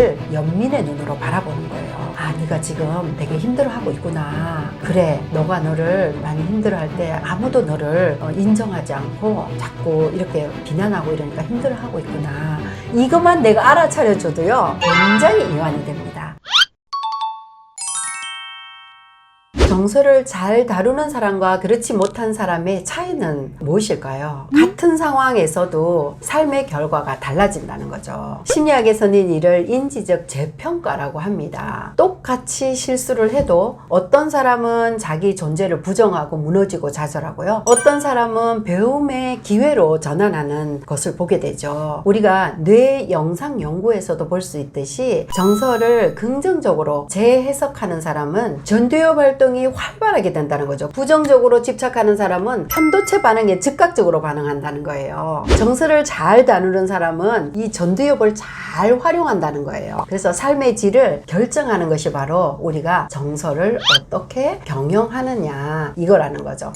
나를 연민의 눈으로 바라보는 거예요. 아, 네가 지금 되게 힘들어하고 있구나. 그래, 너가 너를 많이 힘들어할 때 아무도 너를 인정하지 않고 자꾸 이렇게 비난하고 이러니까 힘들어하고 있구나. 이것만 내가 알아차려줘도요, 굉장히 이완이 됩니다. 정서를 잘 다루는 사람과 그렇지 못한 사람의 차이는 무엇일까요? 같은 상황에서도 삶의 결과가 달라진다는 거죠. 심리학에서는 이를 인지적 재평가라고 합니다. 똑같이 실수를 해도 어떤 사람은 자기 존재를 부정하고 무너지고 좌절하고요. 어떤 사람은 배움의 기회로 전환하는 것을 보게 되죠. 우리가 뇌 영상 연구에서도 볼 수 있듯이 정서를 긍정적으로 재해석하는 사람은 전두엽 활동이 활발하게 된다는 거죠. 부정적으로 집착하는 사람은 편도체 반응에 즉각적으로 반응한다는 거예요. 정서를 잘 다루는 사람은 이 전두엽을 잘 활용한다는 거예요. 그래서 삶의 질을 결정하는 것이 바로 우리가 정서를 어떻게 경영하느냐 이거라는 거죠.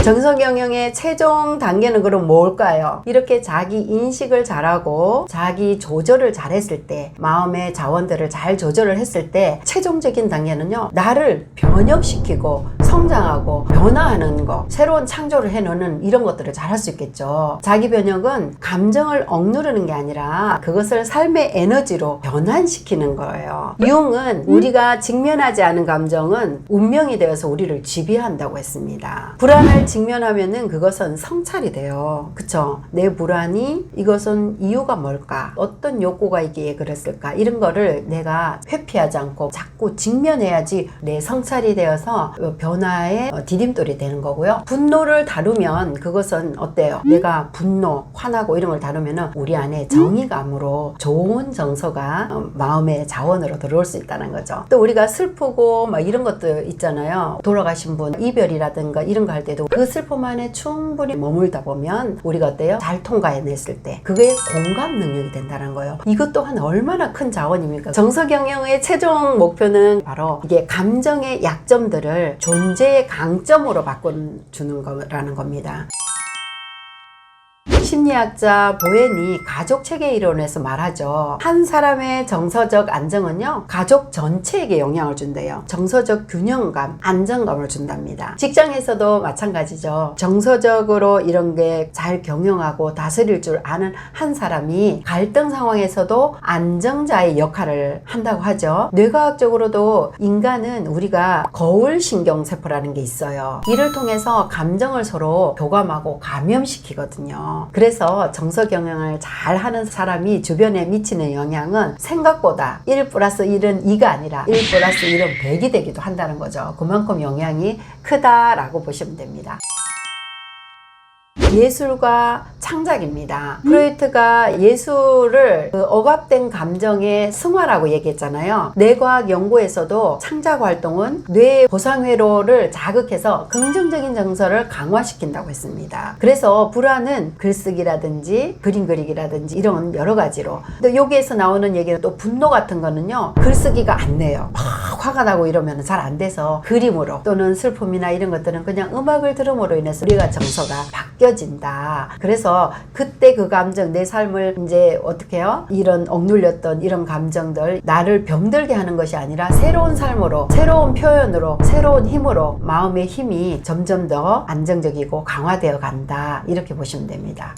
정서 경영의 최종 단계는 그럼 뭘까요? 이렇게 자기 인식을 잘하고 자기 조절을 잘했을 때, 마음의 자원들을 잘 조절을 했을 때 최종적인 단계는요, 나를 변혁시키고 성장하고 변화하는 거, 새로운 창조를 해놓는 이런 것들을 잘 할 수 있겠죠. 자기 변혁은 감정을 억누르는 게 아니라 그것을 삶의 에너지로 변환시키는 거예요. 융은 우리가 직면하지 않은 감정은 운명이 되어서 우리를 지배한다고 했습니다. 불안을 직면하면은 그것은 성찰이 돼요. 그쵸? 내 불안이 이것은 이유가 뭘까? 어떤 욕구가 있기에 그랬을까? 이런 거를 내가 회피하지 않고 자꾸 직면해야지 내 성찰이 되어서 변화의 디딤돌이 되는 거고요. 분노를 다루면 그것은 어때요? 내가 분노, 화나고 이런 걸 다루면은 우리 안에 정의감으로 좋은 정서가 마음의 자원으로 들어올 수 있다는 거죠. 또 우리가 슬프고 막 이런 것도 있잖아요. 돌아가신 분 이별이라든가 이런 거 할 때도 그 슬픔 안에 충분히 머물다 보면 우리가 어때요? 잘 통과해냈을 때 그게 공감 능력이 된다는 거예요. 이것 또한 얼마나 큰 자원입니까? 정서 경영의 최종 목표는 바로 이게 감정의 약점들을 존재의 강점으로 바꿔주는 거라는 겁니다. 심리학자 보헨이 가족 체계 이론에서 말하죠. 한 사람의 정서적 안정은요, 가족 전체에게 영향을 준대요. 정서적 균형감, 안정감을 준답니다. 직장에서도 마찬가지죠. 정서적으로 이런 게 잘 경영하고 다스릴 줄 아는 한 사람이 갈등 상황에서도 안정자의 역할을 한다고 하죠. 뇌과학적으로도 인간은 우리가 거울신경세포라는 게 있어요. 이를 통해서 감정을 서로 교감하고 감염시키거든요. 그래서 정서 경영을 잘 하는 사람이 주변에 미치는 영향은 생각보다 1 플러스 1은 2가 아니라 1 플러스 1은 100이 되기도 한다는 거죠. 그만큼 영향이 크다라고 보시면 됩니다. 예술과 창작입니다. 프로이트가 예술을 억압된 감정의 승화라고 얘기했잖아요. 뇌과학 연구에서도 창작 활동은 뇌 보상회로를 자극해서 긍정적인 정서를 강화시킨다고 했습니다. 그래서 불안은 글쓰기라든지 그림 그리기라든지 이런 여러 가지로, 또 여기에서 나오는 얘기는 또 분노 같은 거는요, 글쓰기가 안 내요. 막 화가 나고 이러면 잘 안 돼서 그림으로, 또는 슬픔이나 이런 것들은 그냥 음악을 들음으로 인해서 우리가 정서가 바뀌어진다. 그래서 그때 그 감정, 내 삶을 이제 어떻게 해요? 이런 억눌렸던 이런 감정들, 나를 병들게 하는 것이 아니라 새로운 삶으로, 새로운 표현으로, 새로운 힘으로 마음의 힘이 점점 더 안정적이고 강화되어 간다. 이렇게 보시면 됩니다.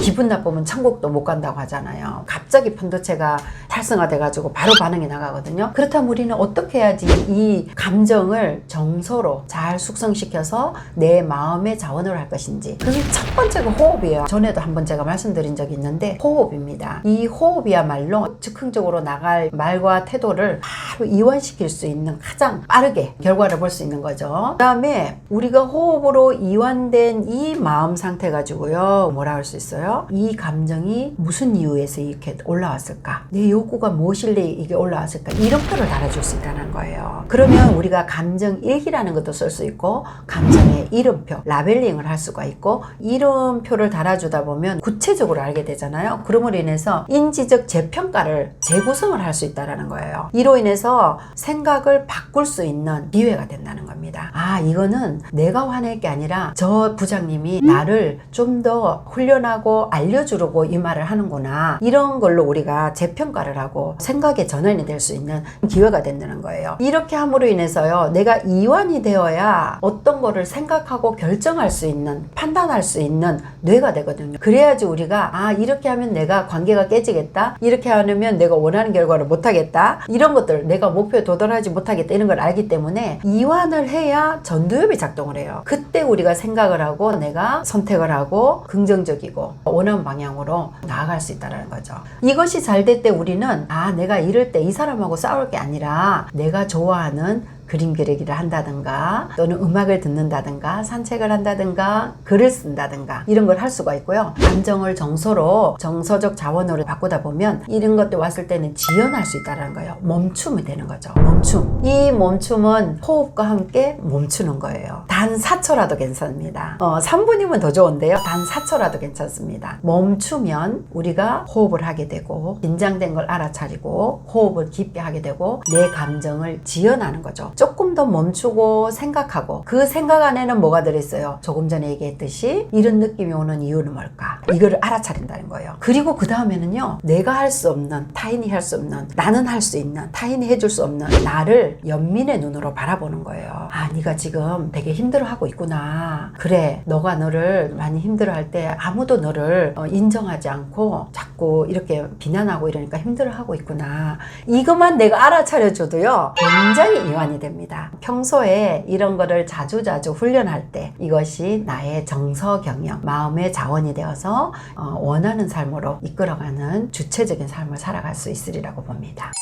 기분 나쁘면 천국도 못 간다고 하잖아요. 갑자기 편도체가 활성화돼 가지고 바로 반응이 나가거든요. 그렇다면 우리는 어떻게 해야지 이 감정을 정서로 잘 숙성시켜서 내 마음의 자원을 할 것인지. 그래서 첫 번째가 호흡이에요. 전에도 한번 제가 말씀드린 적이 있는데 호흡입니다. 이 호흡이야말로 즉흥적으로 나갈 말과 태도를 바로 이완시킬 수 있는 가장 빠르게 결과를 볼 수 있는 거죠. 그 다음에 우리가 호흡으로 이완된 이 마음 상태 가지고요, 뭐라 할 수 있어요? 이 감정이 무슨 이유에서 이렇게 올라왔을까? 내 욕구가 무엇일래 이게 올라왔을까? 이름표를 달아줄 수 있다는 거예요. 그러면 우리가 감정 일기라는 것도 쓸 수 있고, 감정의 이름표, 라벨링을 할 수가 있고, 이름표를 달아주다 보면 구체적으로 알게 되잖아요. 그럼으로 인해서 인지적 재평가를, 재구성을 할 수 있다는 거예요. 이로 인해서 생각을 바꿀 수 있는 기회가 된다는 겁니다. 아, 이거는 내가 화낼 게 아니라 저 부장님이 나를 좀 더 훈련하고 하고 알려주려고 이 말을 하는구나. 이런 걸로 우리가 재평가를 하고 생각의 전환이 될 수 있는 기회가 된다는 거예요. 이렇게 함으로 인해서요, 내가 이완이 되어야 어떤 거를 생각하고 결정할 수 있는, 판단할 수 있는 뇌가 되거든요. 그래야지 우리가 이렇게 하면 내가 관계가 깨지겠다, 이렇게 하면 내가 원하는 결과를 못하겠다, 이런 것들, 내가 목표에 도달하지 못하겠다, 이런 걸 알기 때문에 이완을 해야 전두엽이 작동을 해요. 그때 우리가 생각을 하고 내가 선택을 하고 긍정적이고 원하는 방향으로 나아갈 수 있다는 거죠. 이것이 잘 될 때 우리는 내가 이럴 때 이 사람하고 싸울 게 아니라 내가 좋아하는 그림 그리기를 한다든가 또는 음악을 듣는다든가 산책을 한다든가 글을 쓴다든가 이런 걸 할 수가 있고요. 감정을 정서로, 정서적 자원으로 바꾸다 보면 이런 것들 왔을 때는 지연할 수 있다는 거예요. 멈춤이 되는 거죠. 멈춤. 이 멈춤은 호흡과 함께 멈추는 거예요. 단 4초라도 괜찮습니다. 3분이면 더 좋은데요. 단 4초라도 괜찮습니다. 멈추면 우리가 호흡을 하게 되고 긴장된 걸 알아차리고 호흡을 깊게 하게 되고 내 감정을 지연하는 거죠. 조금 더 멈추고 생각하고, 그 생각 안에는 뭐가 들어있어요? 조금 전에 얘기했듯이 이런 느낌이 오는 이유는 뭘까? 이거를 알아차린다는 거예요. 그리고 그 다음에는요, 내가 할 수 없는, 타인이 할 수 없는, 나는 할 수 있는, 타인이 해줄 수 없는 나를 연민의 눈으로 바라보는 거예요. 네가 지금 되게 힘들어하고 있구나. 그래, 너가 너를 많이 힘들어할 때 아무도 너를 인정하지 않고 자꾸 이렇게 비난하고 이러니까 힘들어하고 있구나. 이것만 내가 알아차려줘도요, 굉장히 이완이 됩니다. 평소에 이런 거를 자주자주 훈련할 때 이것이 나의 정서 경영, 마음의 자원이 되어서 원하는 삶으로 이끌어가는 주체적인 삶을 살아갈 수 있으리라고 봅니다.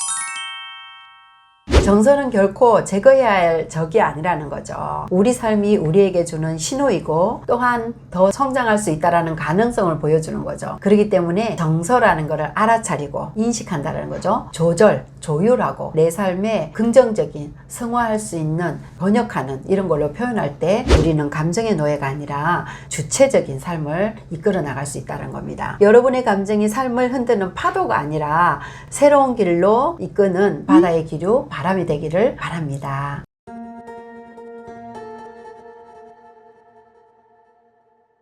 정서는 결코 제거해야 할 적이 아니라는 거죠. 우리 삶이 우리에게 주는 신호이고 또한 더 성장할 수 있다는 가능성을 보여주는 거죠. 그렇기 때문에 정서라는 것을 알아차리고 인식한다는 거죠. 조절, 조율하고 내 삶에 긍정적인, 승화할 수 있는, 번역하는 이런 걸로 표현할 때 우리는 감정의 노예가 아니라 주체적인 삶을 이끌어 나갈 수 있다는 겁니다. 여러분의 감정이 삶을 흔드는 파도가 아니라 새로운 길로 이끄는 바다의 기류, 바람이 되기를 바랍니다.